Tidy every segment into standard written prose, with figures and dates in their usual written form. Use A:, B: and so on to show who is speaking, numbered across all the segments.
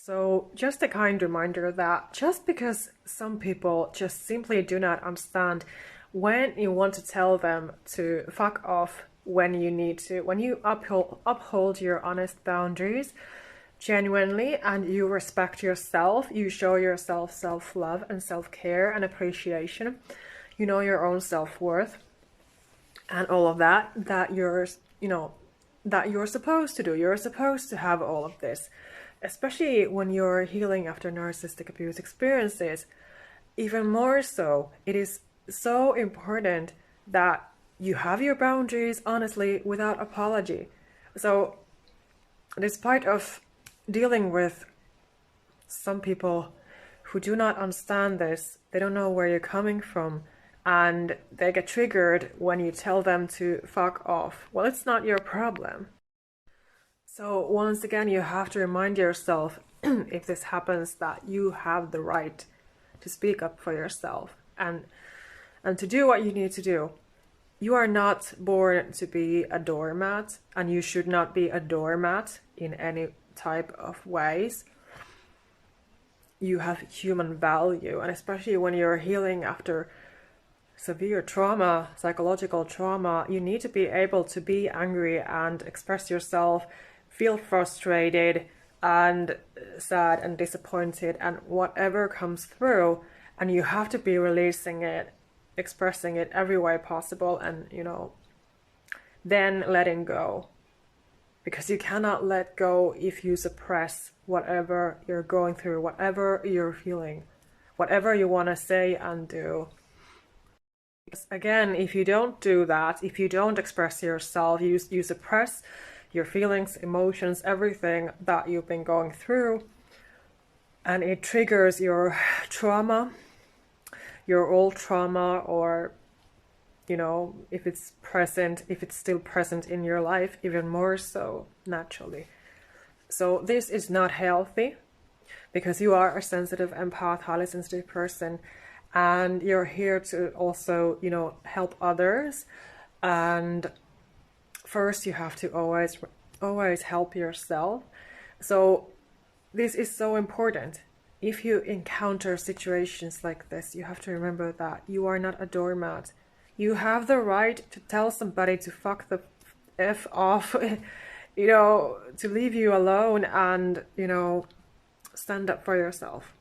A: So just a kind reminder that just because some people just simply do not understand when you want to tell them to fuck off, when you need to, when you uphold your honest boundaries genuinely, and you respect yourself, you show yourself self-love and self-care and appreciation, you know your own self-worth and all of that, that you're, that you're supposed to do. You're supposed to have all of this, especially when you're healing after narcissistic abuse experiences. Even more so, it is so important that you have your boundaries honestly without apology. So despite of dealing with some people who do not understand this, they don't know where you're coming from, and they get triggered when you tell them to fuck off. Well, it's not your problem. So once again, you have to remind yourself, if this happens, that you have the right to speak up for yourself and to do what you need to do. You are not born to be a doormat, and you should not be a doormat in any type of ways. You have human value, and especially when you're healing after severe trauma, psychological trauma, you need to be able to be angry and express yourself, feel frustrated and sad and disappointed and whatever comes through, and you have to be releasing it, expressing it every way possible, and then letting go, because you cannot let go if you suppress whatever you're going through, whatever you're feeling, whatever you want to say and do. Again, if you don't do that, if you don't express yourself, you suppress your feelings, emotions, everything that you've been going through, and it triggers your trauma, your old trauma, or if it's present, if it's still present in your life, even more so naturally. So this is not healthy, because you are a sensitive empath, highly sensitive person, and you're here to also help others. And first you have to always help yourself. So this is so important. If you encounter situations like this, you have to remember that you are not a doormat. You have the right to tell somebody to fuck the F off, to leave you alone, and stand up for yourself.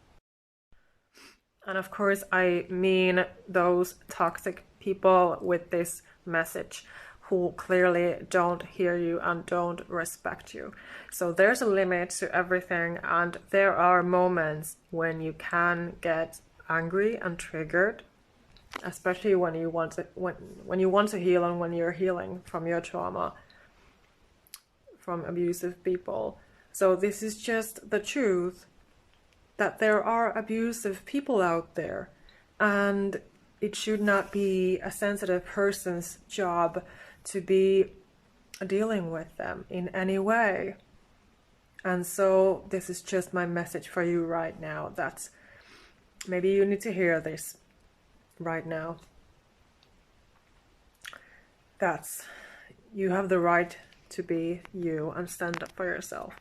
A: And of course, I mean those toxic people with this message who clearly don't hear you and don't respect you. So there's a limit to everything, and there are moments when you can get angry and triggered, especially when you want to heal, and when you're healing from your trauma, from abusive people. So this is just the truth, that there are abusive people out there, and it should not be a sensitive person's job to be dealing with them in any way. And so this is just my message for you right now, that maybe you need to hear this right now, that you have the right to be you and stand up for yourself.